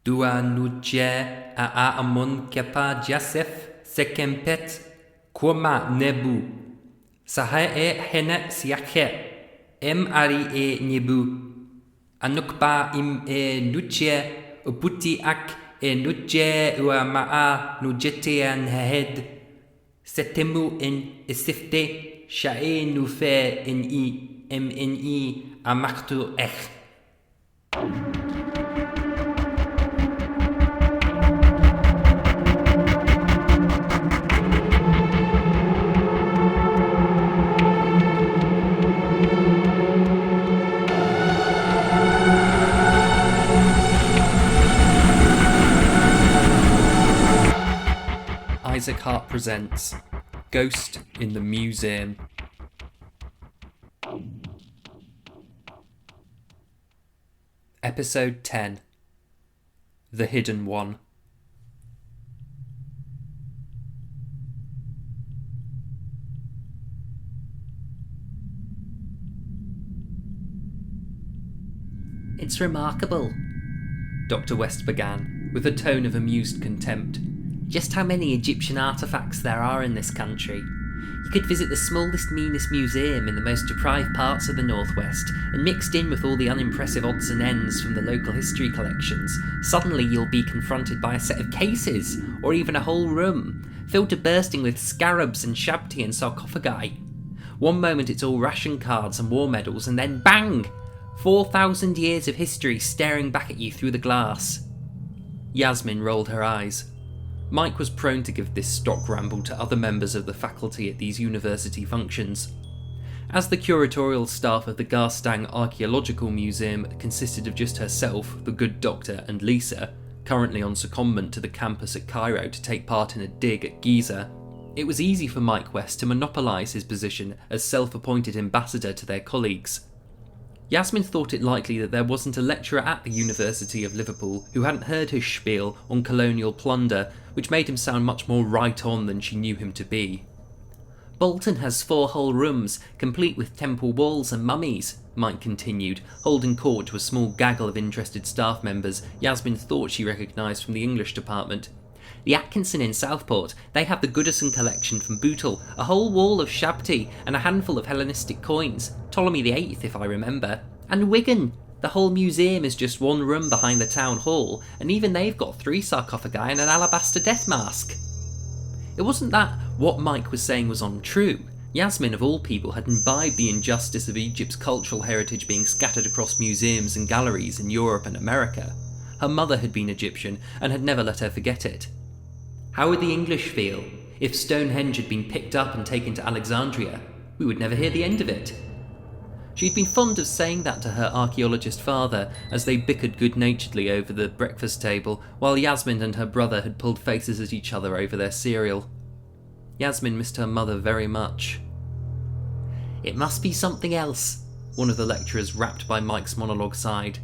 Dua nuche a amun kepa jasef sekempet kuma nebu. Sahe e hene siache em ari e nebu. Anukpa im e nuche uputi ak e nuche ua maa nujetian head. Setemu in isifte shae nufe in i em in i amaktu ech. Isaac Hart presents Ghost in the Museum. Episode 10. The Hidden One. It's remarkable, Dr. West began, with a tone of amused contempt, just how many Egyptian artefacts there are in this country. You could visit the smallest, meanest museum in the most deprived parts of the northwest, and mixed in with all the unimpressive odds and ends from the local history collections, suddenly you'll be confronted by a set of cases, or even a whole room, filled to bursting with scarabs and shabti and sarcophagi. One moment it's all ration cards and war medals, and then bang! 4,000 years of history staring back at you through the glass. Yasmin rolled her eyes. Mike was prone to give this stock ramble to other members of the faculty at these university functions. As the curatorial staff of the Garstang Archaeological Museum consisted of just herself, the good doctor, and Lisa, currently on secondment to the campus at Cairo to take part in a dig at Giza, it was easy for Mike West to monopolise his position as self-appointed ambassador to their colleagues. Yasmin thought it likely that there wasn't a lecturer at the University of Liverpool who hadn't heard his spiel on colonial plunder, which made him sound much more right-on than she knew him to be. Bolton has 4 whole rooms, complete with temple walls and mummies, Mike continued, holding court to a small gaggle of interested staff members Yasmin thought she recognised from the English department. The Atkinson in Southport, they have the Goodison collection from Bootle, a whole wall of shabti and a handful of Hellenistic coins, Ptolemy VIII if I remember. And Wigan, the whole museum is just one room behind the town hall, and even they've got 3 sarcophagi and an alabaster death mask. It wasn't that what Mike was saying was untrue. Yasmin of all people had imbibed the injustice of Egypt's cultural heritage being scattered across museums and galleries in Europe and America. Her mother had been Egyptian and had never let her forget it. How would the English feel if Stonehenge had been picked up and taken to Alexandria? We would never hear the end of it. She'd been fond of saying that to her archaeologist father as they bickered good-naturedly over the breakfast table, while Yasmin and her brother had pulled faces at each other over their cereal. Yasmin missed her mother very much. It must be something else, one of the lecturers rapped by Mike's monologue sighed.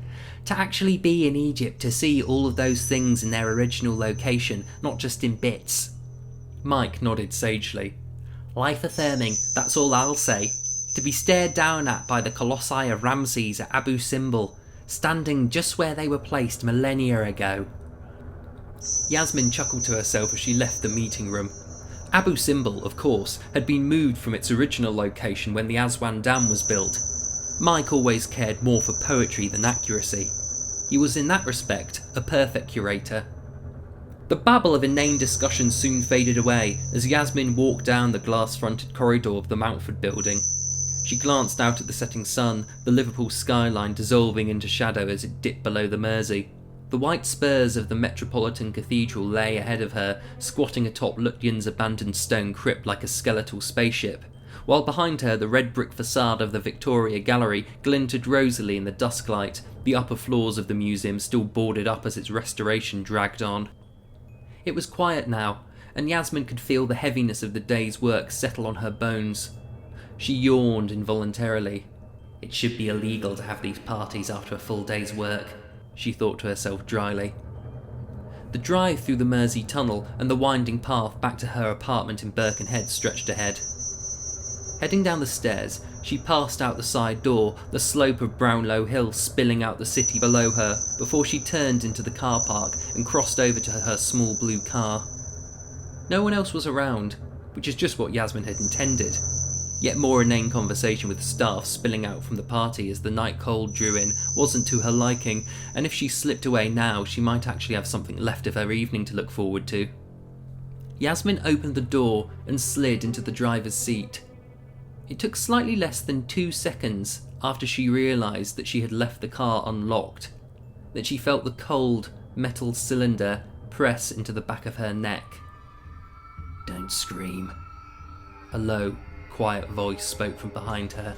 To actually be in Egypt, to see all of those things in their original location, not just in bits. Mike nodded sagely. Life-affirming, that's all I'll say. To be stared down at by the colossi of Ramses at Abu Simbel, standing just where they were placed millennia ago. Yasmin chuckled to herself as she left the meeting room. Abu Simbel, of course, had been moved from its original location when the Aswan Dam was built. Mike always cared more for poetry than accuracy. He was in that respect a perfect curator. The babble of inane discussion soon faded away as Yasmin walked down the glass-fronted corridor of the Mountford building. She glanced out at the setting sun, the Liverpool skyline dissolving into shadow as it dipped below the Mersey. The white spurs of the Metropolitan Cathedral lay ahead of her, squatting atop Lutyens' abandoned stone crypt like a skeletal spaceship, while behind her the red brick facade of the Victoria Gallery glinted rosily in the dusklight, the upper floors of the museum still boarded up as its restoration dragged on. It was quiet now, and Yasmin could feel the heaviness of the day's work settle on her bones. She yawned involuntarily. It should be illegal to have these parties after a full day's work, she thought to herself dryly. The drive through the Mersey Tunnel and the winding path back to her apartment in Birkenhead stretched ahead. Heading down the stairs, She passed out the side door, the slope of Brownlow Hill spilling out the city below her, before she turned into the car park and crossed over to her small blue car. No one else was around, which is just what Yasmin had intended. Yet more inane conversation with staff spilling out from the party as the night cold drew in wasn't to her liking, and if she slipped away now, she might actually have something left of her evening to look forward to. Yasmin opened the door and slid into the driver's seat. It took slightly less than 2 seconds after she realised that she had left the car unlocked, that she felt the cold metal cylinder press into the back of her neck. "Don't scream." A low, quiet voice spoke from behind her.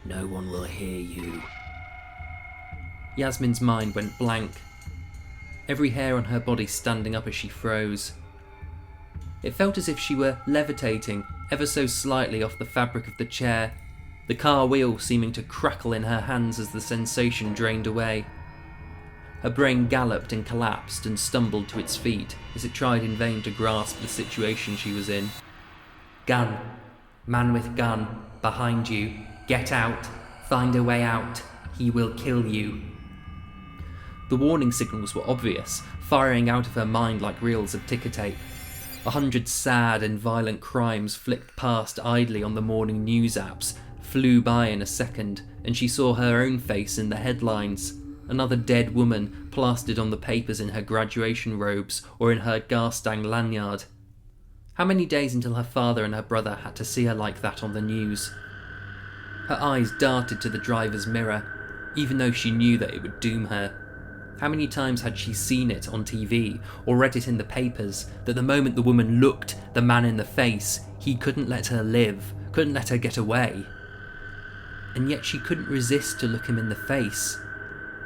"No one will hear you." Yasmin's mind went blank, every hair on her body standing up as she froze. It felt as if she were levitating ever so slightly off the fabric of the chair, the car wheel seeming to crackle in her hands as the sensation drained away. Her brain galloped and collapsed and stumbled to its feet as it tried in vain to grasp the situation she was in. "Gun. Man with gun. Behind you. Get out. Find a way out. He will kill you." The warning signals were obvious, firing out of her mind like reels of ticker tape. 100 sad and violent crimes flicked past idly on the morning news apps, flew by in a second, and she saw her own face in the headlines. Another dead woman plastered on the papers in her graduation robes or in her Garstang lanyard. How many days until her father and her brother had to see her like that on the news? Her eyes darted to the driver's mirror, even though she knew that it would doom her. How many times had she seen it on TV or read it in the papers, that the moment the woman looked the man in the face, he couldn't let her live, couldn't let her get away. And yet she couldn't resist to look him in the face,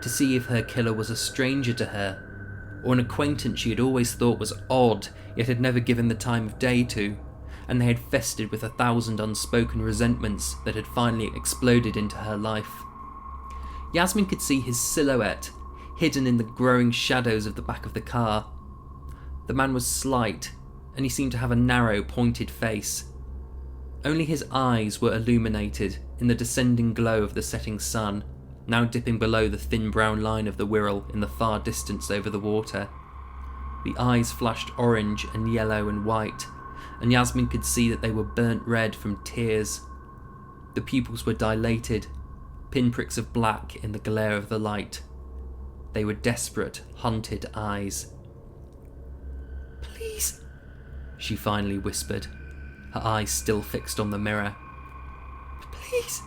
to see if her killer was a stranger to her, or an acquaintance she had always thought was odd, yet had never given the time of day to, and they had festered with 1,000 unspoken resentments that had finally exploded into her life. Yasmin could see his silhouette, hidden in the growing shadows of the back of the car. The man was slight, and he seemed to have a narrow, pointed face. Only his eyes were illuminated in the descending glow of the setting sun, now dipping below the thin brown line of the Wirral in the far distance over the water. The eyes flashed orange and yellow and white, and Yasmin could see that they were burnt red from tears. The pupils were dilated, pinpricks of black in the glare of the light. They were desperate, hunted eyes. "Please," she finally whispered, her eyes still fixed on the mirror. "Please,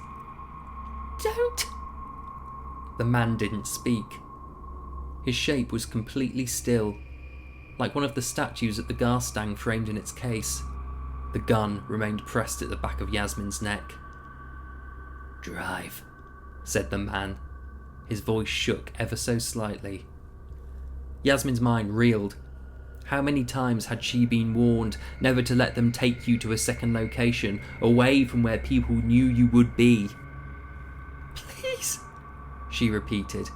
don't." The man didn't speak. His shape was completely still, like one of the statues at the Garstang framed in its case. The gun remained pressed at the back of Yasmin's neck. "Drive," said the man. His voice shook ever so slightly. Yasmin's mind reeled. How many times had she been warned never to let them take you to a second location, away from where people knew you would be? "Please," she repeated.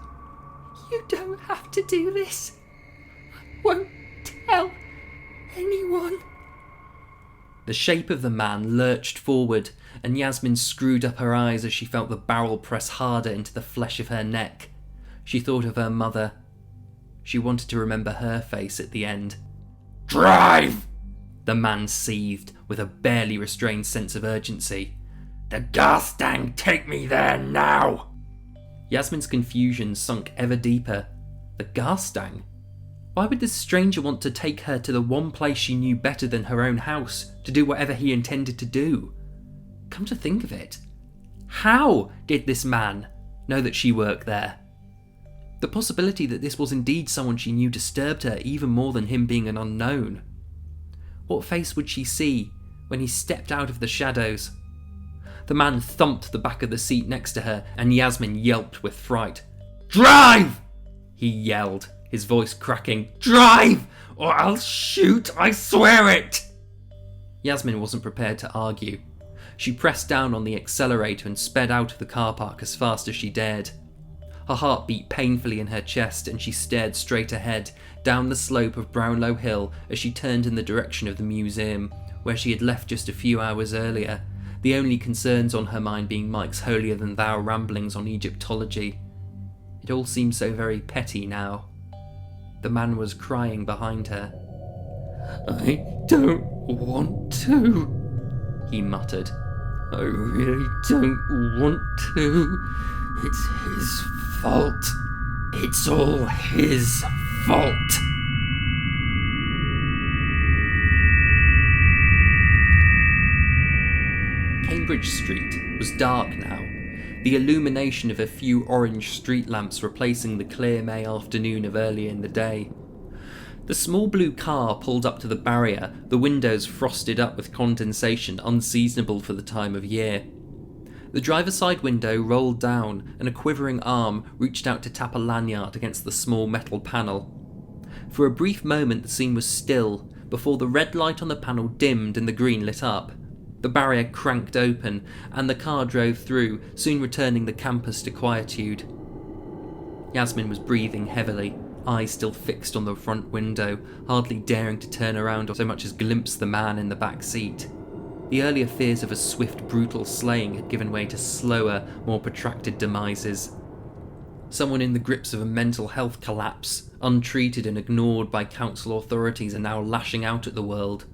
"You don't have to do this. I won't tell anyone." The shape of the man lurched forward, and Yasmin screwed up her eyes as she felt the barrel press harder into the flesh of her neck. She thought of her mother. She wanted to remember her face at the end. "Drive!" The man seethed with a barely restrained sense of urgency. "The Garstang take me there now!" Yasmin's confusion sunk ever deeper. The Garstang? Why would this stranger want to take her to the one place she knew better than her own house, to do whatever he intended to do? Come to think of it, how did this man know that she worked there? The possibility that this was indeed someone she knew disturbed her even more than him being an unknown. What face would she see when he stepped out of the shadows? The man thumped the back of the seat next to her, and Yasmin yelped with fright. "Drive!" he yelled, his voice cracking. "Drive, or I'll shoot, I swear it!" Yasmin wasn't prepared to argue. She pressed down on the accelerator and sped out of the car park as fast as she dared. Her heart beat painfully in her chest, and she stared straight ahead, down the slope of Brownlow Hill as she turned in the direction of the museum, where she had left just a few hours earlier, the only concerns on her mind being Mike's holier-than-thou ramblings on Egyptology. It all seemed so very petty now. The man was crying behind her. "I don't want to," he muttered. "I really don't want to. It's his fault. It's all his fault." Cambridge Street was dark now, the illumination of a few orange street lamps replacing the clear May afternoon of earlier in the day. The small blue car pulled up to the barrier, the windows frosted up with condensation unseasonable for the time of year. The driver's side window rolled down and a quivering arm reached out to tap a lanyard against the small metal panel. For a brief moment the scene was still, before the red light on the panel dimmed and the green lit up. The barrier cranked open and the car drove through, soon returning the campus to quietude. Yasmin was breathing heavily, eyes still fixed on the front window, hardly daring to turn around or so much as glimpse the man in the back seat. The earlier fears of a swift, brutal slaying had given way to slower, more protracted demises. Someone in the grips of a mental health collapse, untreated and ignored by council authorities, are now lashing out at the world.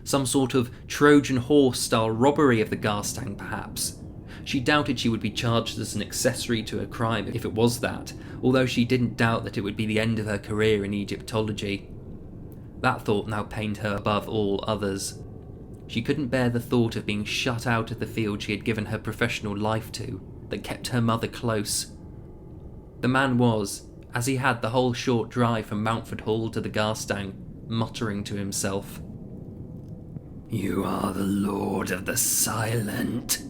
Some sort of Trojan horse-style robbery of the Garstang, perhaps. She doubted she would be charged as an accessory to a crime if it was that, although she didn't doubt that it would be the end of her career in Egyptology. That thought now pained her above all others. She couldn't bear the thought of being shut out of the field she had given her professional life to, that kept her mother close. The man was, as he had the whole short drive from Mountford Hall to the Garstang, muttering to himself. "You are the Lord of the Silent,"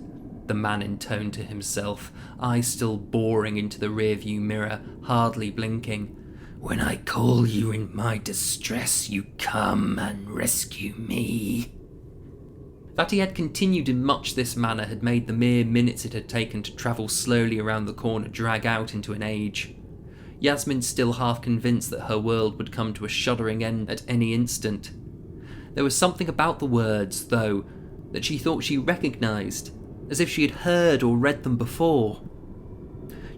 the man intoned to himself, eyes still boring into the rearview mirror, hardly blinking. "When I call you in my distress, you come and rescue me." That he had continued in much this manner had made the mere minutes it had taken to travel slowly around the corner drag out into an age. Yasmin still half convinced that her world would come to a shuddering end at any instant. There was something about the words, though, that she thought she recognised, as if she had heard or read them before.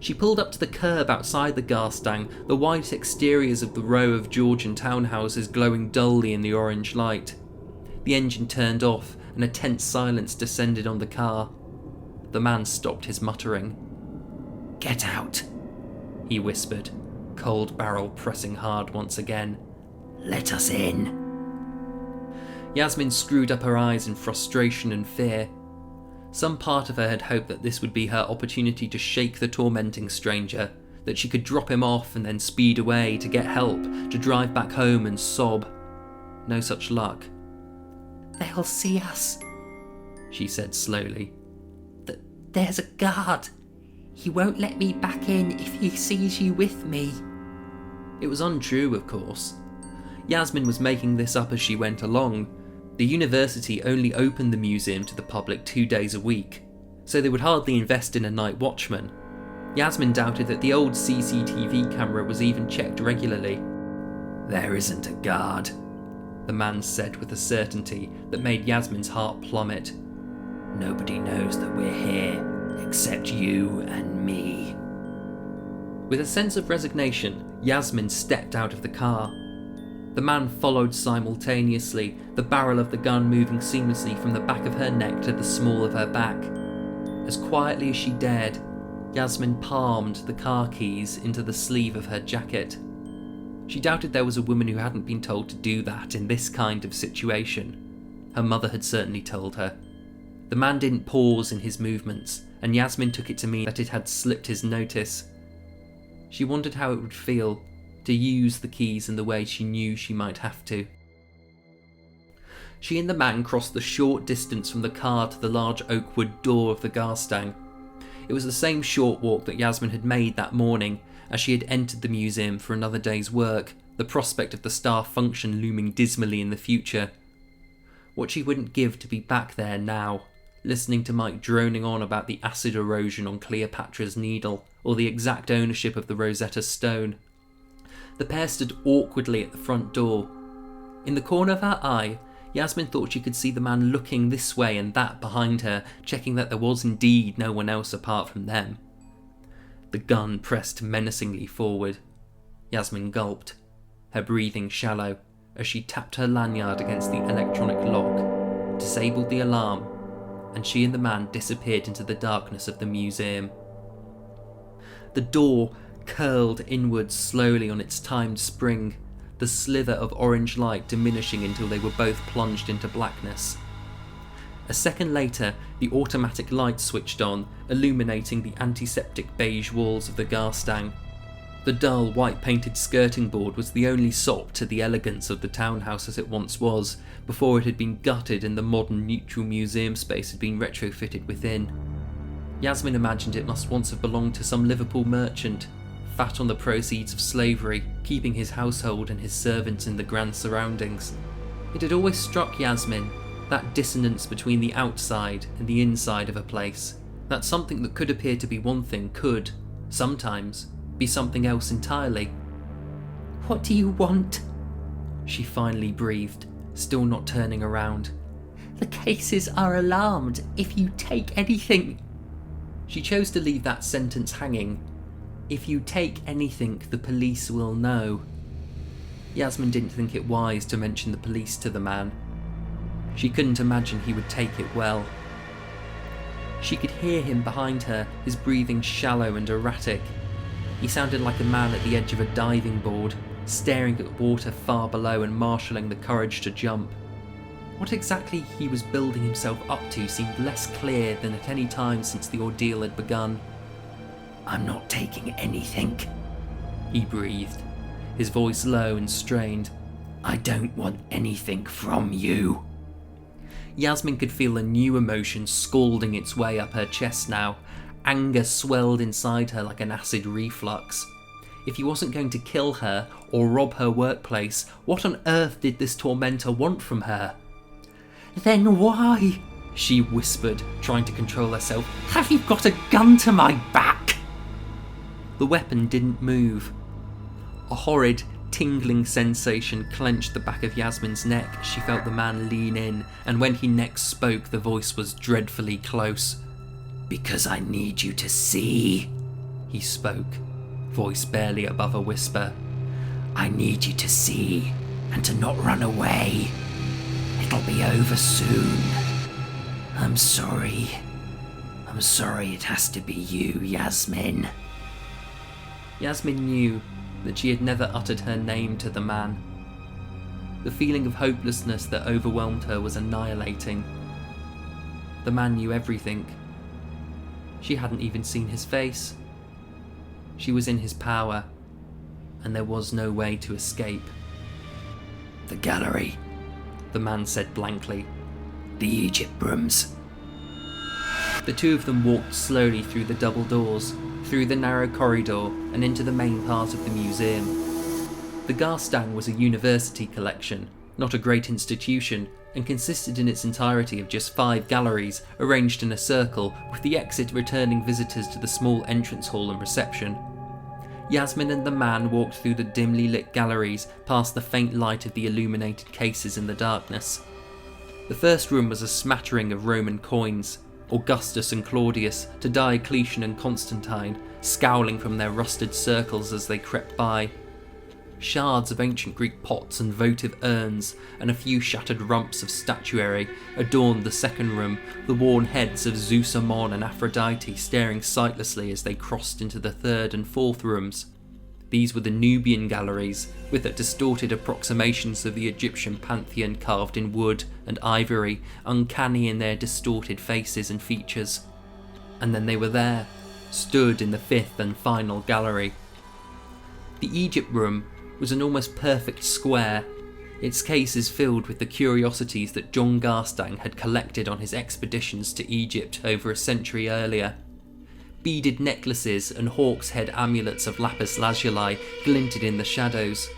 She pulled up to the curb outside the Garstang, the white exteriors of the row of Georgian townhouses glowing dully in the orange light. The engine turned off, and a tense silence descended on the car. The man stopped his muttering. "Get out," he whispered, cold barrel pressing hard once again. "Let us in." Yasmin screwed up her eyes in frustration and fear. Some part of her had hoped that this would be her opportunity to shake the tormenting stranger, that she could drop him off and then speed away to get help, to drive back home and sob. No such luck. "They'll see us," she said slowly. "There's a guard. He won't let me back in if he sees you with me." It was untrue, of course. Yasmin was making this up as she went along. The university only opened the museum to the public 2 days a week, so they would hardly invest in a night watchman. Yasmin doubted that the old CCTV camera was even checked regularly. "There isn't a guard," the man said with a certainty that made Yasmin's heart plummet. "Nobody knows that we're here, except you and me." With a sense of resignation, Yasmin stepped out of the car. The man followed simultaneously, the barrel of the gun moving seamlessly from the back of her neck to the small of her back. As quietly as she dared, Yasmin palmed the car keys into the sleeve of her jacket. She doubted there was a woman who hadn't been told to do that in this kind of situation. Her mother had certainly told her. The man didn't pause in his movements, and Yasmin took it to mean that it had slipped his notice. She wondered how it would feel to use the keys in the way she knew she might have to. She and the man crossed the short distance from the car to the large oak wood door of the Garstang. It was the same short walk that Yasmin had made that morning as she had entered the museum for another day's work, the prospect of the staff function looming dismally in the future. What she wouldn't give to be back there now, listening to Mike droning on about the acid erosion on Cleopatra's Needle, or the exact ownership of the Rosetta Stone. The pair stood awkwardly at the front door. In the corner of her eye, Yasmin thought she could see the man looking this way and that behind her, checking that there was indeed no one else apart from them. The gun pressed menacingly forward. Yasmin gulped, her breathing shallow, as she tapped her lanyard against the electronic lock, disabled the alarm, and she and the man disappeared into the darkness of the museum. The door curled inwards slowly on its timed spring, the slither of orange light diminishing until they were both plunged into blackness. A second later, the automatic light switched on, illuminating the antiseptic beige walls of the Garstang. The dull, white-painted skirting board was the only sop to the elegance of the townhouse as it once was, before it had been gutted and the modern neutral museum space had been retrofitted within. Yasmin imagined it must once have belonged to some Liverpool merchant, fat on the proceeds of slavery, keeping his household and his servants in the grand surroundings. It had always struck Yasmin, that dissonance between the outside and the inside of a place, that something that could appear to be one thing could, sometimes, be something else entirely. "What do you want?" she finally breathed, still not turning around. "The cases are alarmed. If you take anything..." She chose to leave that sentence hanging. If you take anything, the police will know. Yasmin didn't think it wise to mention the police to the man. She couldn't imagine he would take it well. She could hear him behind her, his breathing shallow and erratic. He sounded like a man at the edge of a diving board, staring at water far below and marshalling the courage to jump. What exactly he was building himself up to seemed less clear than at any time since the ordeal had begun. "I'm not taking anything," he breathed, his voice low and strained. "I don't want anything from you." Yasmin could feel a new emotion scalding its way up her chest now. Anger swelled inside her like an acid reflux. If he wasn't going to kill her or rob her workplace, what on earth did this tormentor want from her? "Then why," she whispered, trying to control herself, "have you got a gun to my back?" The weapon didn't move. A horrid, tingling sensation clenched the back of Yasmin's neck. She felt the man lean in, and when he next spoke, the voice was dreadfully close. "Because I need you to see," he spoke, voice barely above a whisper. "I need you to see, and to not run away. It'll be over soon. I'm sorry. I'm sorry it has to be you, Yasmin." Yasmin knew that she had never uttered her name to the man. The feeling of hopelessness that overwhelmed her was annihilating. The man knew everything. She hadn't even seen his face. She was in his power, and there was no way to escape. "The gallery," the man said blankly. "The Egypt rooms." The two of them walked slowly through the double doors, through the narrow corridor, and into the main part of the museum. The Garstang was a university collection, not a great institution, and consisted in its entirety of just 5 galleries arranged in a circle, with the exit returning visitors to the small entrance hall and reception. Yasmin and the man walked through the dimly lit galleries, past the faint light of the illuminated cases in the darkness. The first room was a smattering of Roman coins, Augustus and Claudius, to Diocletian and Constantine, scowling from their rusted circles as they crept by. Shards of ancient Greek pots and votive urns, and a few shattered rumps of statuary, adorned the second room, the worn heads of Zeus, Amun and Aphrodite staring sightlessly as they crossed into the third and fourth rooms. These were the Nubian galleries, with their distorted approximations of the Egyptian pantheon carved in wood and ivory, uncanny in their distorted faces and features. And then they were there, stood in the fifth and final gallery. The Egypt room was an almost perfect square, its cases filled with the curiosities that John Garstang had collected on his expeditions to Egypt over a century earlier. Beaded necklaces and hawk's head amulets of lapis lazuli glinted in the shadows.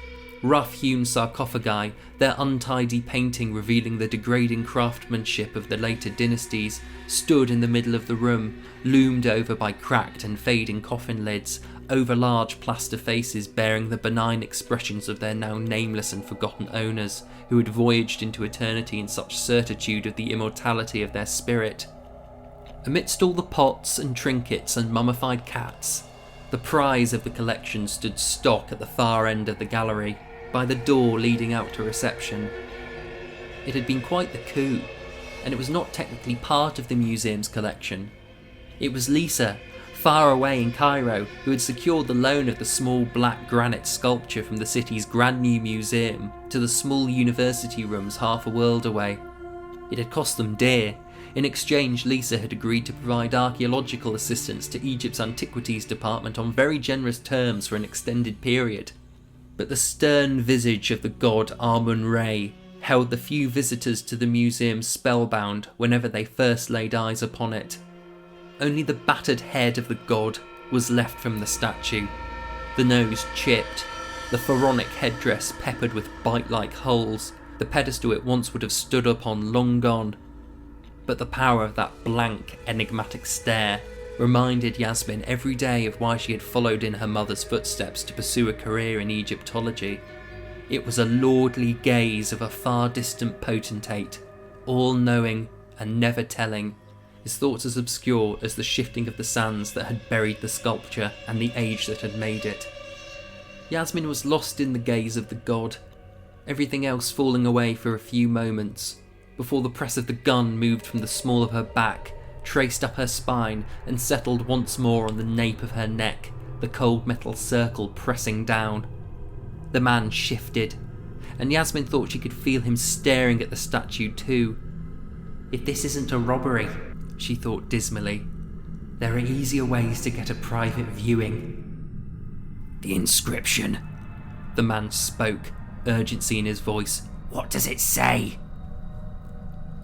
Rough-hewn sarcophagi, their untidy painting revealing the degrading craftsmanship of the later dynasties, stood in the middle of the room, loomed over by cracked and fading coffin lids, overlarge plaster faces bearing the benign expressions of their now nameless and forgotten owners, who had voyaged into eternity in such certitude of the immortality of their spirit. Amidst all the pots and trinkets and mummified cats, the prize of the collection stood stock at the far end of the gallery, by the door leading out to reception. It had been quite the coup, and it was not technically part of the museum's collection. It was Lisa, far away in Cairo, who had secured the loan of the small black granite sculpture from the city's brand new museum to the small university rooms half a world away. It had cost them dear. In exchange, Lisa had agreed to provide archaeological assistance to Egypt's Antiquities Department on very generous terms for an extended period. But the stern visage of the god Amun-Ra held the few visitors to the museum spellbound whenever they first laid eyes upon it. Only the battered head of the god was left from the statue, the nose chipped, the pharaonic headdress peppered with bite-like holes, the pedestal it once would have stood upon long gone. But the power of that blank, enigmatic stare reminded Yasmin every day of why she had followed in her mother's footsteps to pursue a career in Egyptology. It was a lordly gaze of a far-distant potentate, all-knowing and never telling, his thoughts as obscure as the shifting of the sands that had buried the sculpture and the age that had made it. Yasmin was lost in the gaze of the god, everything else falling away for a few moments, before the press of the gun moved from the small of her back, traced up her spine, and settled once more on the nape of her neck, the cold metal circle pressing down. The man shifted, and Yasmin thought she could feel him staring at the statue too. If this isn't a robbery, she thought dismally, there are easier ways to get a private viewing. The inscription. The man spoke, urgency in his voice. What does it say?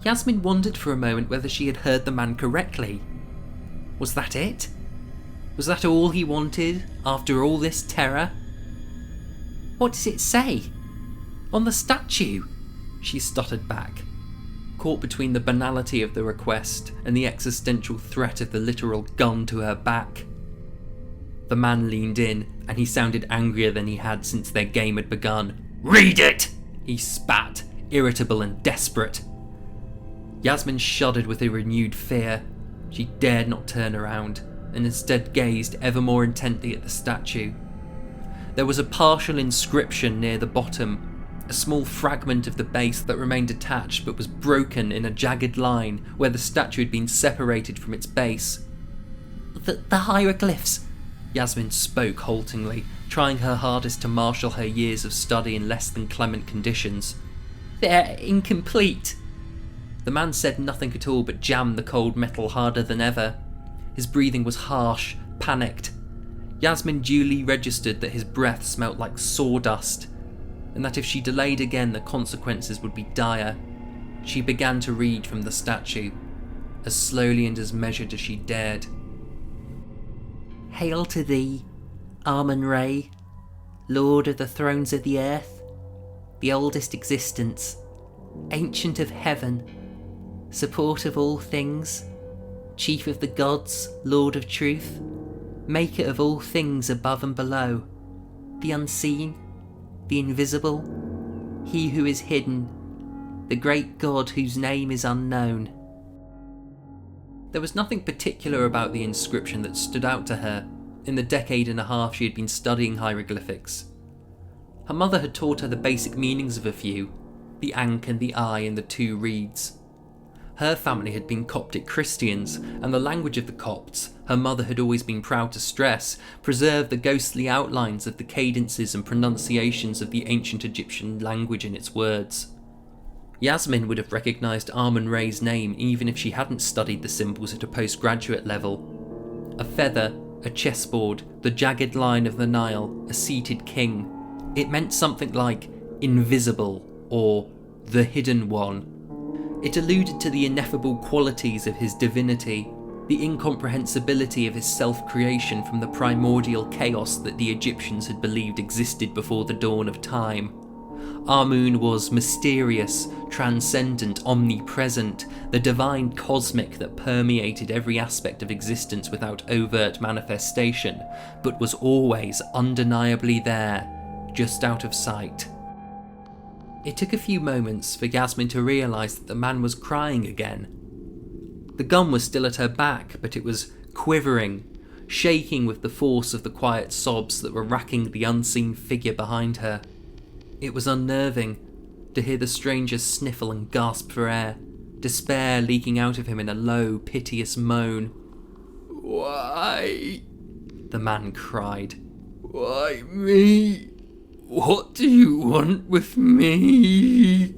Yasmin wondered for a moment whether she had heard the man correctly. Was that it? Was that all he wanted, after all this terror? What does it say? On the statue? She stuttered back, caught between the banality of the request and the existential threat of the literal gun to her back. The man leaned in, and he sounded angrier than he had since their game had begun. Read it! He spat, irritable and desperate. Yasmin shuddered with a renewed fear. She dared not turn around, and instead gazed ever more intently at the statue. There was a partial inscription near the bottom, a small fragment of the base that remained attached but was broken in a jagged line where the statue had been separated from its base. The hieroglyphs, Yasmin spoke haltingly, trying her hardest to marshal her years of study in less than clement conditions. They're incomplete. The man said nothing at all but jammed the cold metal harder than ever. His breathing was harsh, panicked. Yasmin duly registered that his breath smelt like sawdust, and that if she delayed again the consequences would be dire. She began to read from the statue, as slowly and as measured as she dared. Hail to thee, Amun-Ra, Lord of the thrones of the earth, the oldest existence, ancient of heaven, support of all things, chief of the gods, Lord of truth, maker of all things above and below, the unseen, the invisible, he who is hidden, the great God whose name is unknown. There was nothing particular about the inscription that stood out to her in the decade and a half she had been studying hieroglyphics. Her mother had taught her the basic meanings of a few, the ankh and the eye and the two reeds. Her family had been Coptic Christians, and the language of the Copts, her mother had always been proud to stress, preserved the ghostly outlines of the cadences and pronunciations of the ancient Egyptian language in its words. Yasmin would have recognised Amun-Ra's name even if she hadn't studied the symbols at a postgraduate level. A feather, a chessboard, the jagged line of the Nile, a seated king. It meant something like invisible or the hidden one. It alluded to the ineffable qualities of his divinity, the incomprehensibility of his self-creation from the primordial chaos that the Egyptians had believed existed before the dawn of time. Amun was mysterious, transcendent, omnipresent, the divine cosmic that permeated every aspect of existence without overt manifestation, but was always undeniably there, just out of sight. It took a few moments for Yasmin to realise that the man was crying again. The gun was still at her back, but it was quivering, shaking with the force of the quiet sobs that were racking the unseen figure behind her. It was unnerving to hear the stranger sniffle and gasp for air, despair leaking out of him in a low, piteous moan. "Why?" the man cried. "Why me? What do you want with me?"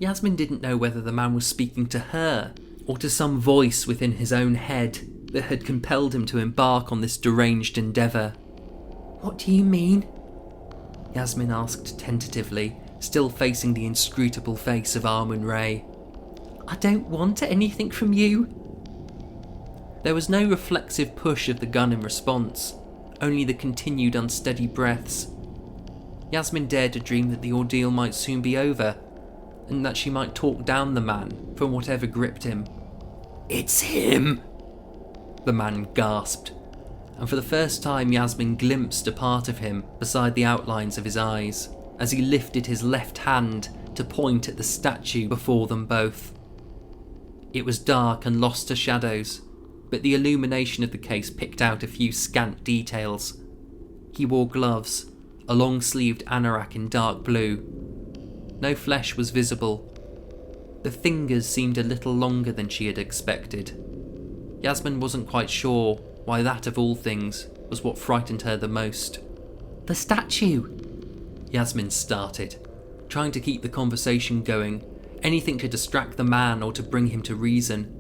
Yasmin didn't know whether the man was speaking to her, or to some voice within his own head that had compelled him to embark on this deranged endeavour. What do you mean? Yasmin asked tentatively, still facing the inscrutable face of Amun-Ra. I don't want anything from you. There was no reflexive push of the gun in response, only the continued unsteady breaths. Yasmin dared to dream that the ordeal might soon be over, and that she might talk down the man from whatever gripped him. "It's him," the man gasped, and for the first time Yasmin glimpsed a part of him beside the outlines of his eyes, as he lifted his left hand to point at the statue before them both. It was dark and lost to shadows, but the illumination of the case picked out a few scant details. He wore gloves, a long-sleeved anorak in dark blue. No flesh was visible. The fingers seemed a little longer than she had expected. Yasmin wasn't quite sure why that, of all things, was what frightened her the most. The statue! Yasmin started, trying to keep the conversation going, anything to distract the man or to bring him to reason.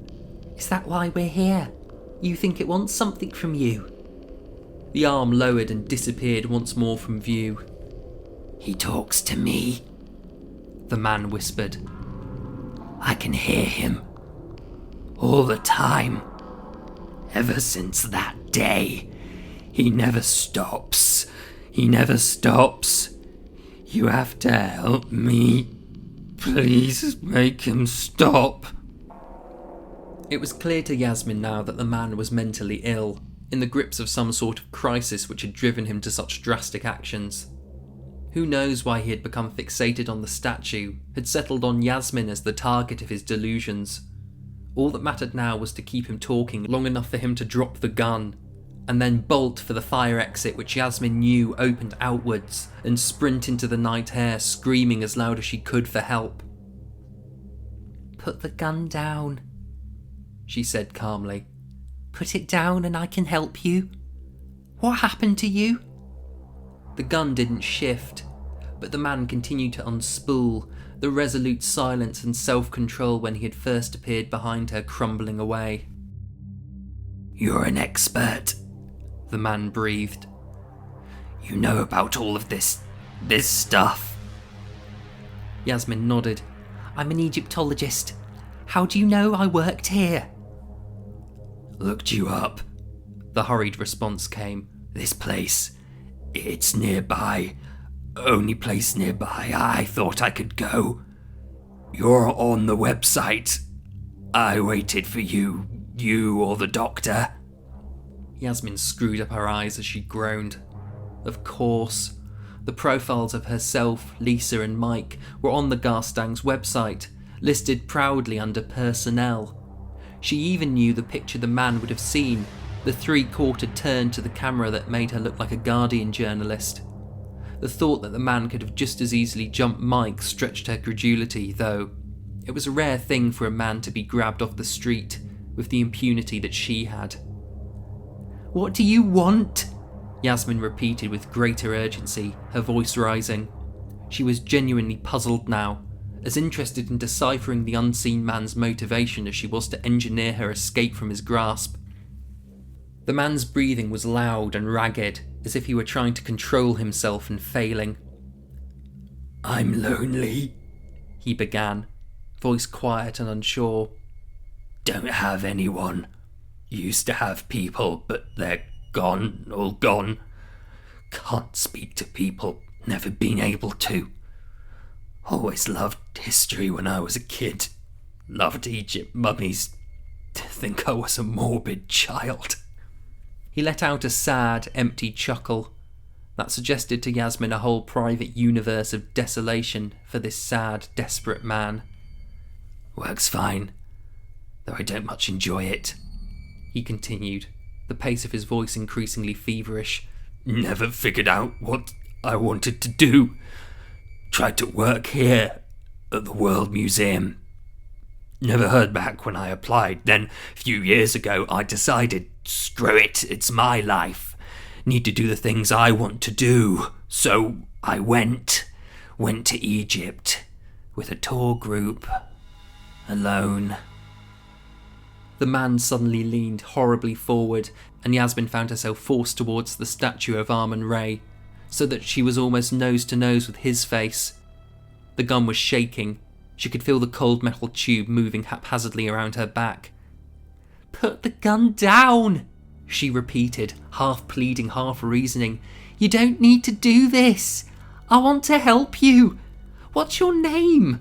Is that why we're here? You think it wants something from you? The arm lowered and disappeared once more from view. "He talks to me," the man whispered. "I can hear him. All the time. Ever since that day. He never stops. He never stops. You have to help me. Please make him stop." It was clear to Yasmin now that the man was mentally ill, in the grips of some sort of crisis which had driven him to such drastic actions. Who knows why he had become fixated on the statue, had settled on Yasmin as the target of his delusions. All that mattered now was to keep him talking long enough for him to drop the gun, and then bolt for the fire exit which Yasmin knew opened outwards, and sprint into the night air, screaming as loud as she could for help. Put the gun down, she said calmly. Put it down and I can help you. What happened to you? The gun didn't shift, but the man continued to unspool, the resolute silence and self-control when he had first appeared behind her crumbling away. "You're an expert," the man breathed. "You know about all of this stuff." Yasmin nodded. I'm an Egyptologist. How do you know I worked here? "Looked you up," the hurried response came. "This place. It's nearby. Only place nearby I thought I could go. You're on the website. I waited for you or the doctor." Yasmin screwed up her eyes as she groaned. Of course. The profiles of herself, Lisa and Mike were on the Garstang's website, listed proudly under personnel. She even knew the picture the man would have seen, the three-quarter turn to the camera that made her look like a Guardian journalist. The thought that the man could have just as easily jumped Mike stretched her credulity, though. It was a rare thing for a man to be grabbed off the street, with the impunity that she had. What do you want? Yasmin repeated with greater urgency, her voice rising. She was genuinely puzzled now, as interested in deciphering the unseen man's motivation as she was to engineer her escape from his grasp. The man's breathing was loud and ragged, as if he were trying to control himself and failing. "I'm lonely," he began, voice quiet and unsure. "Don't have anyone. Used to have people, but they're gone, all gone. Can't speak to people Never been able to. Always loved history when I was a kid. Loved Egypt mummies. To think I was a morbid child. He let out a sad, empty chuckle that suggested to Yasmin a whole private universe of desolation for this sad, desperate man. Works fine, though I don't much enjoy it, he continued, the pace of his voice increasingly feverish. Never figured out what I wanted to do. Tried to work here at the World Museum. Never heard back when I applied. Then, a few years ago, I decided, screw it, it's my life. Need to do the things I want to do. So I went to Egypt with a tour group, alone. The man suddenly leaned horribly forward, and Yasmin found herself forced towards the statue of Amun-Ra, so that she was almost nose to nose with his face. The gun was shaking. She could feel the cold metal tube moving haphazardly around her back. "Put the gun down!" she repeated, half pleading, half reasoning. "You don't need to do this. I want to help you. What's your name?"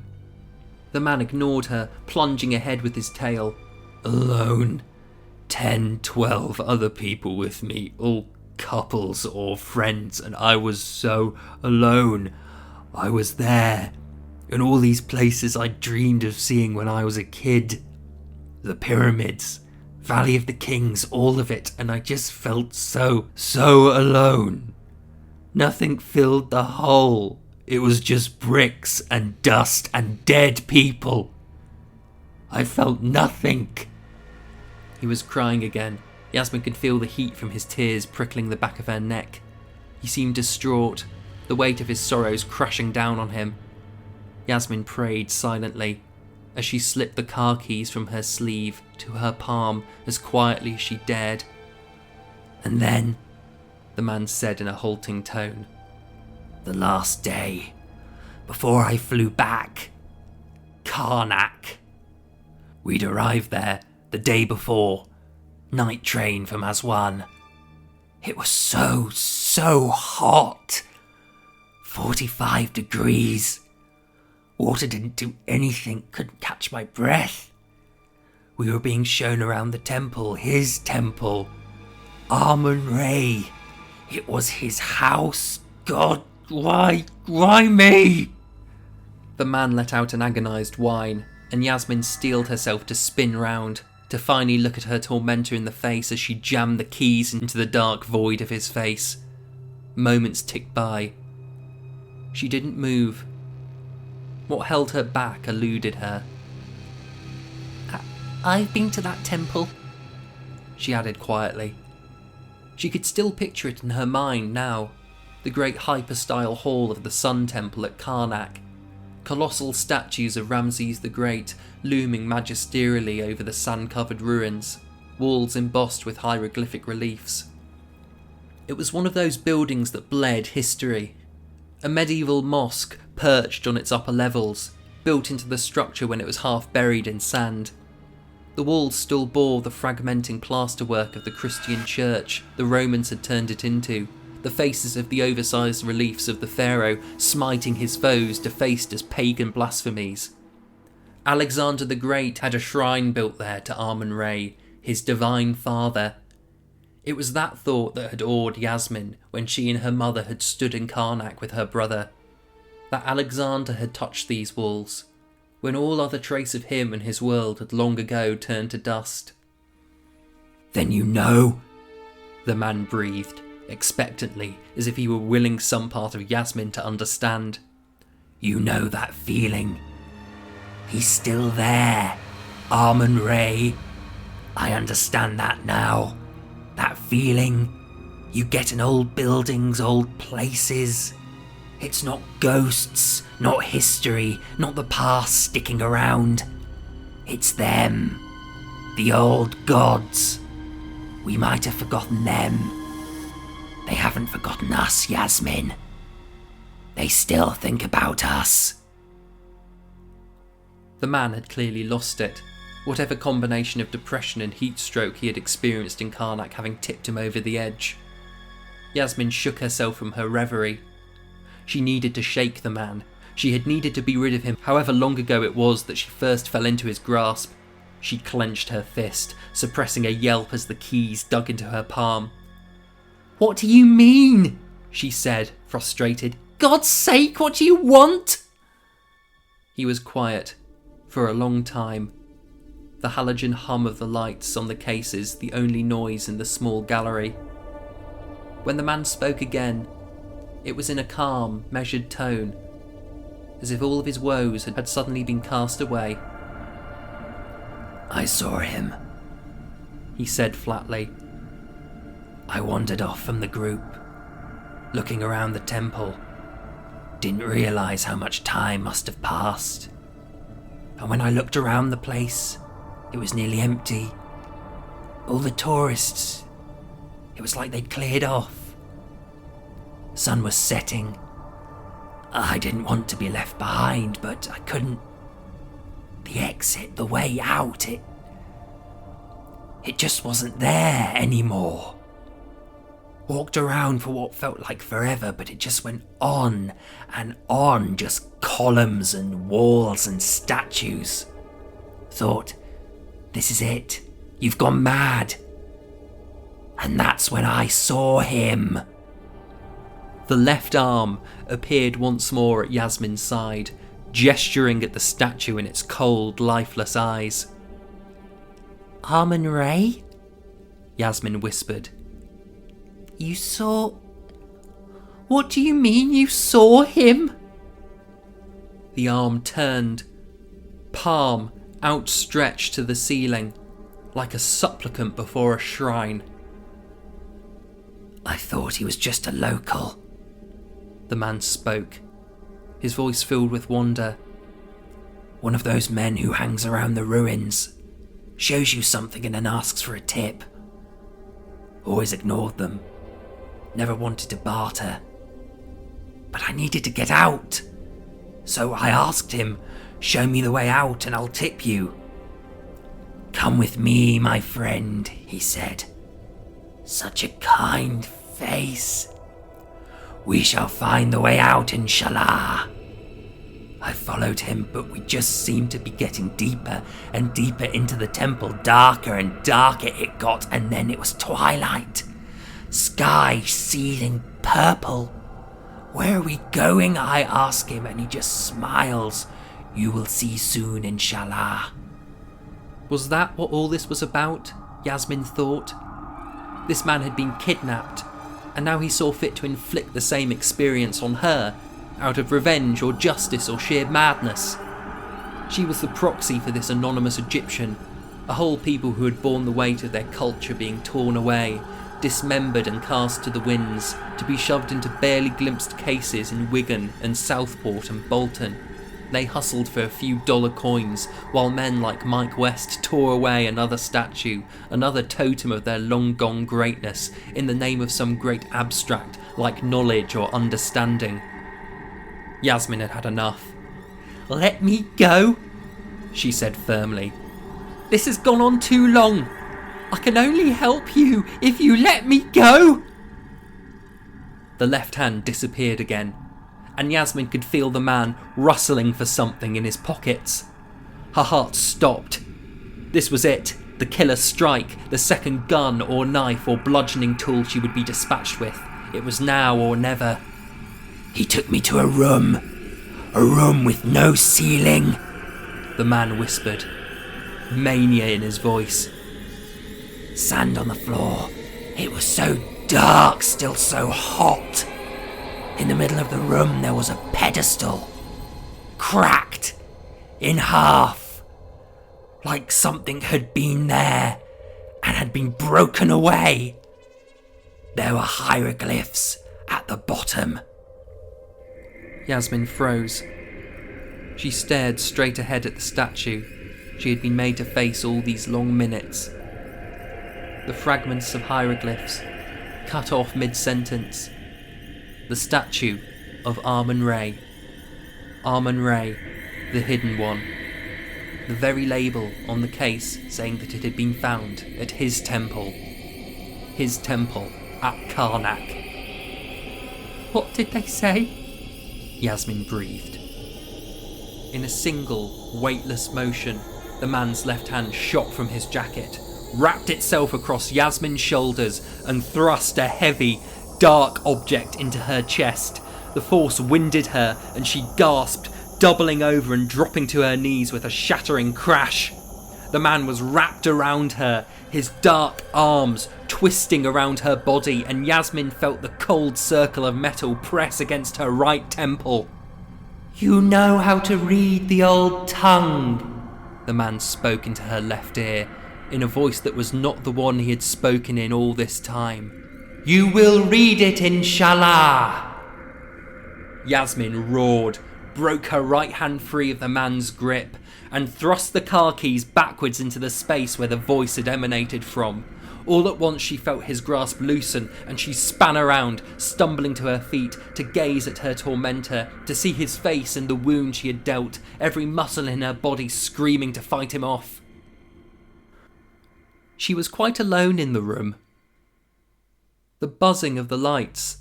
The man ignored her, plunging ahead with his tale. Alone. 10, 12 other people with me, all couples or friends, and I was so alone. I was there, in all these places I dreamed of seeing when I was a kid. The pyramids, Valley of the Kings, all of it, and I just felt so alone. Nothing filled the hole. It was just bricks and dust and dead people. I felt nothing. He was crying again. Yasmin could feel the heat from his tears prickling the back of her neck. He seemed distraught, the weight of his sorrows crashing down on him. Yasmin prayed silently as she slipped the car keys from her sleeve to her palm as quietly as she dared. And then, the man said in a halting tone, the last day, before I flew back, Karnak. We'd arrived there the day before, night train from Aswan. It was so hot. 45 degrees. Water didn't do anything, couldn't catch my breath. We were being shown around the temple, his temple. Amun-Ra. It was his house. God, why me? The man let out an agonised whine, and Yasmin steeled herself to spin round, to finally look at her tormentor in the face as she jammed the keys into the dark void of his face. Moments ticked by. She didn't move. What held her back eluded her. "I've been to that temple," she added quietly. She could still picture it in her mind now, the great hyper-style hall of the Sun Temple at Karnak. Colossal statues of Ramses the Great looming magisterially over the sand-covered ruins, walls embossed with hieroglyphic reliefs. It was one of those buildings that bled history. A medieval mosque perched on its upper levels, built into the structure when it was half buried in sand. The walls still bore the fragmenting plasterwork of the Christian church the Romans had turned it into, the faces of the oversized reliefs of the pharaoh smiting his foes defaced as pagan blasphemies. Alexander the Great had a shrine built there to Amun-Ra, his divine father. It was that thought that had awed Yasmin when she and her mother had stood in Karnak with her brother. That Alexander had touched these walls, when all other trace of him and his world had long ago turned to dust. "Then you know?" the man breathed, expectantly, as if he were willing some part of Yasmin to understand. "You know that feeling? He's still there, Amun-Ra. I understand that now. That feeling you get in old buildings, old places. It's not ghosts, not history, not the past sticking around. It's them, the old gods. We might have forgotten them. They haven't forgotten us, Yasmin. They still think about us." The man had clearly lost it, whatever combination of depression and heat stroke he had experienced in Karnak having tipped him over the edge. Yasmin shook herself from her reverie. She needed to shake the man. She had needed to be rid of him, however long ago it was that she first fell into his grasp. She clenched her fist, suppressing a yelp as the keys dug into her palm. "What do you mean?" she said, frustrated. "God's sake, what do you want?" He was quiet for a long time. The halogen hum of the lights on the cases the only noise in the small gallery. When the man spoke again, it was in a calm, measured tone, as if all of his woes had suddenly been cast away. "I saw him," he said flatly. "I wandered off from the group, looking around the temple. Didn't realise how much time must have passed. And when I looked around the place, it was nearly empty. All the tourists, it was like they'd cleared off. Sun was setting. I didn't want to be left behind, but I couldn't. The exit, the way out, it just wasn't there anymore. Walked around for what felt like forever, but it just went on and on, just columns and walls and statues. Thought, this is it, you've gone mad. And that's when I saw him." The left arm appeared once more at Yasmin's side, gesturing at the statue in its cold, lifeless eyes. "Amun-Ra? Yasmin whispered. You saw... What do you mean you saw him?" The arm turned, palm outstretched to the ceiling, like a supplicant before a shrine. "I thought he was just a local," the man spoke, his voice filled with wonder. "One of those men who hangs around the ruins, shows you something and then asks for a tip. Always ignored them, never wanted to barter. But I needed to get out, so I asked him, show me the way out and I'll tip you. Come with me, my friend," he said. Such a kind face. "We shall find the way out, inshallah." I followed him, but we just seemed to be getting deeper and deeper into the temple. Darker and darker it got, and then it was twilight. Sky, ceiling, purple. "Where are we going?" I ask him, and he just smiles. "You will see soon, inshallah." Was that what all this was about? Yasmin thought. This man had been kidnapped, and now he saw fit to inflict the same experience on her, out of revenge or justice or sheer madness. She was the proxy for this anonymous Egyptian, a whole people who had borne the weight of their culture being torn away, dismembered and cast to the winds, to be shoved into barely glimpsed cases in Wigan and Southport and Bolton. They hustled for a few dollar coins, while men like Mike West tore away another statue, another totem of their long-gone greatness, in the name of some great abstract, like knowledge or understanding. Yasmin had had enough. "Let me go," she said firmly. "This has gone on too long. I can only help you if you let me go." The left hand disappeared again, and Yasmin could feel the man rustling for something in his pockets. Her heart stopped. This was it, the killer strike, the second gun or knife or bludgeoning tool she would be dispatched with. It was now or never. "He took me to a room with no ceiling," the man whispered, mania in his voice. "Sand on the floor. It was so dark, still so hot. In the middle of the room there was a pedestal, cracked in half, like something had been there and had been broken away. There were hieroglyphs at the bottom." Yasmin froze. She stared straight ahead at the statue she had been made to face all these long minutes. The fragments of hieroglyphs, cut off mid-sentence. The statue of Amun-Ra. Amun-Ra, the hidden one. The very label on the case saying that it had been found at his temple. His temple at Karnak. "What did they say?" Yasmin breathed. In a single, weightless motion, the man's left hand shot from his jacket, wrapped itself across Yasmin's shoulders and thrust a heavy, dark object into her chest. The force winded her and she gasped, doubling over and dropping to her knees with a shattering crash. The man was wrapped around her, his dark arms twisting around her body, and Yasmin felt the cold circle of metal press against her right temple. "You know how to read the old tongue," the man spoke into her left ear, in a voice that was not the one he had spoken in all this time. "You will read it, inshallah." Yasmin roared, broke her right hand free of the man's grip, and thrust the car keys backwards into the space where the voice had emanated from. All at once she felt his grasp loosen, and she span around, stumbling to her feet, to gaze at her tormentor, to see his face and the wound she had dealt, every muscle in her body screaming to fight him off. She was quite alone in the room. The buzzing of the lights,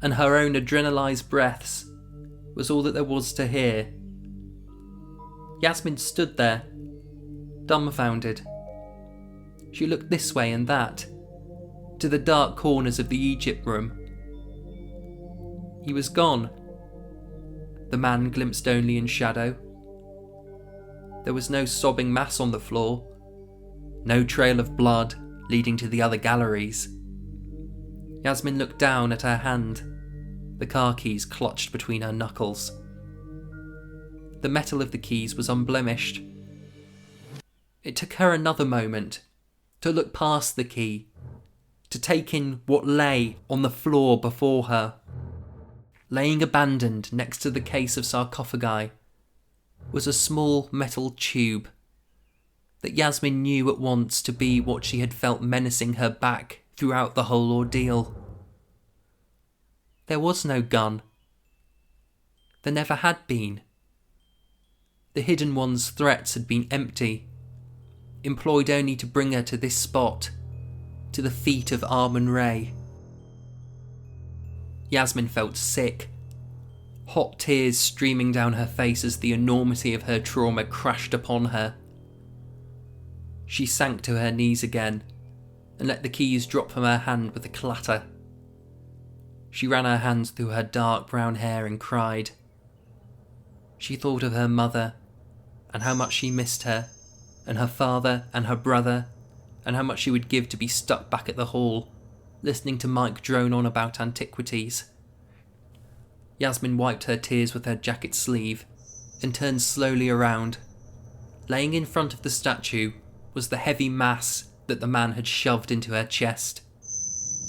and her own adrenalised breaths, was all that there was to hear. Yasmin stood there, dumbfounded. She looked this way and that, to the dark corners of the Egypt room. He was gone. The man glimpsed only in shadow. There was no sobbing mass on the floor, no trail of blood leading to the other galleries. Yasmin looked down at her hand, the car keys clutched between her knuckles. The metal of the keys was unblemished. It took her another moment to look past the key, to take in what lay on the floor before her. Laying abandoned next to the case of sarcophagi was a small metal tube that Yasmin knew at once to be what she had felt menacing her back throughout the whole ordeal. There was no gun. There never had been. The Hidden One's threats had been empty, employed only to bring her to this spot, to the feet of Amun-Ra. Yasmin felt sick, hot tears streaming down her face as the enormity of her trauma crashed upon her. She sank to her knees again and let the keys drop from her hand with a clatter. She ran her hands through her dark brown hair and cried. She thought of her mother, and how much she missed her, and her father and her brother, and how much she would give to be stuck back at the hall, listening to Mike drone on about antiquities. Yasmin wiped her tears with her jacket sleeve, and turned slowly around. Laying in front of the statue was the heavy mass that the man had shoved into her chest.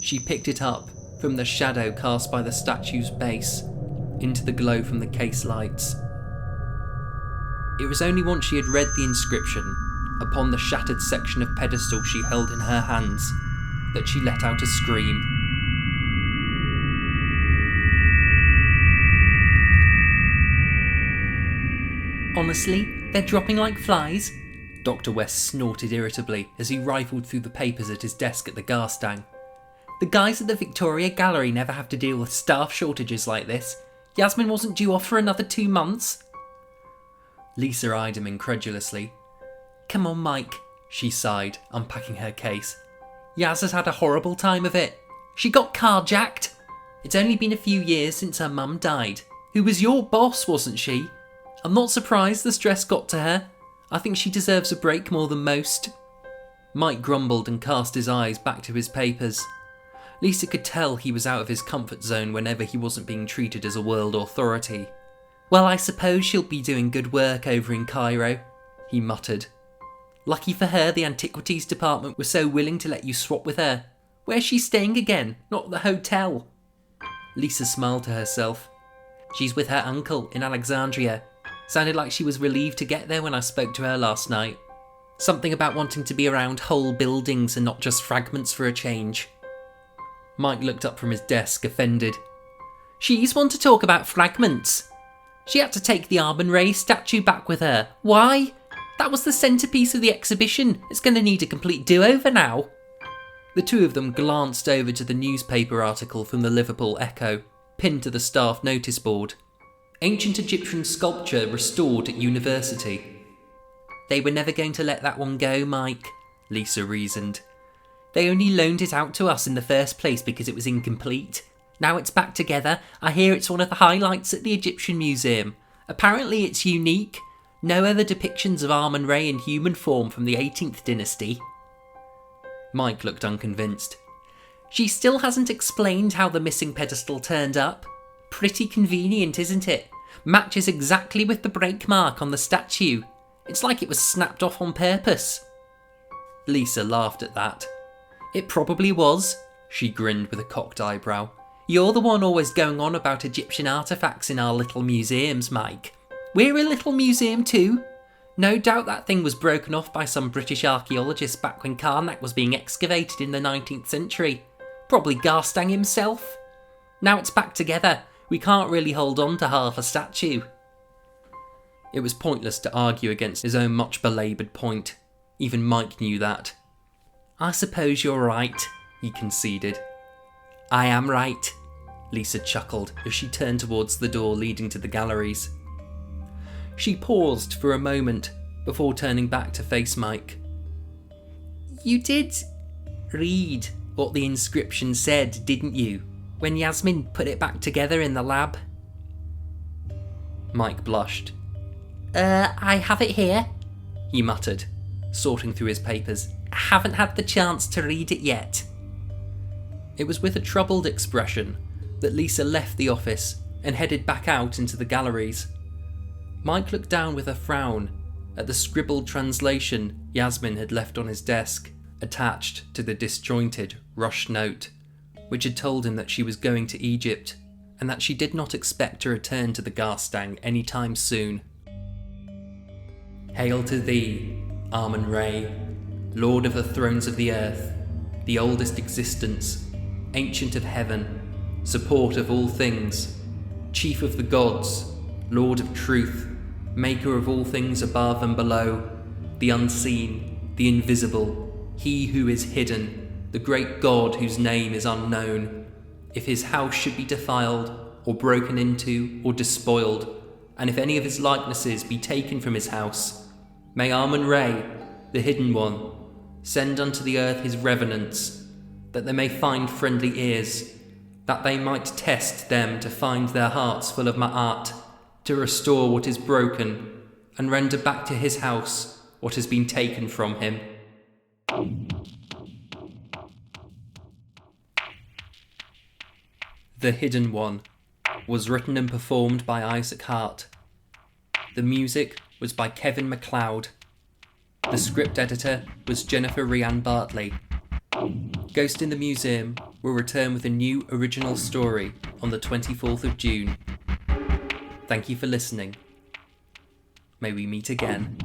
She picked it up from the shadow cast by the statue's base into the glow from the case lights. It was only once she had read the inscription upon the shattered section of pedestal she held in her hands that she let out a scream. "Honestly, they're dropping like flies?" Dr. West snorted irritably as he rifled through the papers at his desk at the gas stang. "The guys at the Victoria Gallery never have to deal with staff shortages like this. Yasmin wasn't due off for another 2 months." Lisa eyed him incredulously. "Come on, Mike," she sighed, unpacking her case. "Yaz has had a horrible time of it. She got carjacked. It's only been a few years since her mum died, who was your boss, wasn't she? I'm not surprised the stress got to her. I think she deserves a break more than most." Mike grumbled and cast his eyes back to his papers. Lisa could tell he was out of his comfort zone whenever he wasn't being treated as a world authority. "Well, I suppose she'll be doing good work over in Cairo," he muttered. "Lucky for her the antiquities department was so willing to let you swap with her. Where's she staying again? Not at the hotel." Lisa smiled to herself. "She's with her uncle in Alexandria. Sounded like she was relieved to get there when I spoke to her last night. Something about wanting to be around whole buildings and not just fragments for a change." Mike looked up from his desk, offended. "She's one to talk about fragments. She had to take the Amun-Ra statue back with her. Why? That was the centrepiece of the exhibition. It's going to need a complete do-over now." The two of them glanced over to the newspaper article from the Liverpool Echo, pinned to the staff notice board. Ancient Egyptian sculpture restored at university. They were never going to let that one go, Mike, Lisa reasoned. They only loaned it out to us in the first place because it was incomplete. Now it's back together. I hear it's one of the highlights at the Egyptian Museum. Apparently it's unique. No other depictions of Amun-Ra in human form from the 18th dynasty. Mike looked unconvinced. She still hasn't explained how the missing pedestal turned up. Pretty convenient, isn't it? Matches exactly with the break mark on the statue. It's like it was snapped off on purpose. Lisa laughed at that. It probably was, she grinned with a cocked eyebrow. You're the one always going on about Egyptian artefacts in our little museums, Mike. We're a little museum too. No doubt that thing was broken off by some British archaeologist back when Karnak was being excavated in the 19th century. Probably Garstang himself. Now it's back together. We can't really hold on to half a statue. It was pointless to argue against his own much belaboured point. Even Mike knew that. I suppose you're right, he conceded. I am right, Lisa chuckled as she turned towards the door leading to the galleries. She paused for a moment before turning back to face Mike. You did read what the inscription said, didn't you, when Yasmin put it back together in the lab? Mike blushed. I have it here, he muttered, sorting through his papers. I haven't had the chance to read it yet. It was with a troubled expression that Lisa left the office and headed back out into the galleries. Mike looked down with a frown at the scribbled translation Yasmin had left on his desk, attached to the disjointed, rushed note, which had told him that she was going to Egypt and that she did not expect to return to the Garstang any time soon. Hail to thee, Amun-Ra, Lord of the thrones of the earth, the oldest existence, ancient of heaven, support of all things, chief of the gods, Lord of truth, maker of all things above and below, the unseen, the invisible, he who is hidden, the great God whose name is unknown. If his house should be defiled, or broken into, or despoiled, and if any of his likenesses be taken from his house, may Amun-Ra, the hidden one, send unto the earth his revenants, that they may find friendly ears, that they might test them to find their hearts full of ma'at, to restore what is broken, and render back to his house what has been taken from him. The Hidden One was written and performed by Isaac Hart. The music was by Kevin MacLeod. The script editor was Jennifer Rhiann Bartley. Ghost in the Museum will return with a new original story on the 24th of June. Thank you for listening. May we meet again.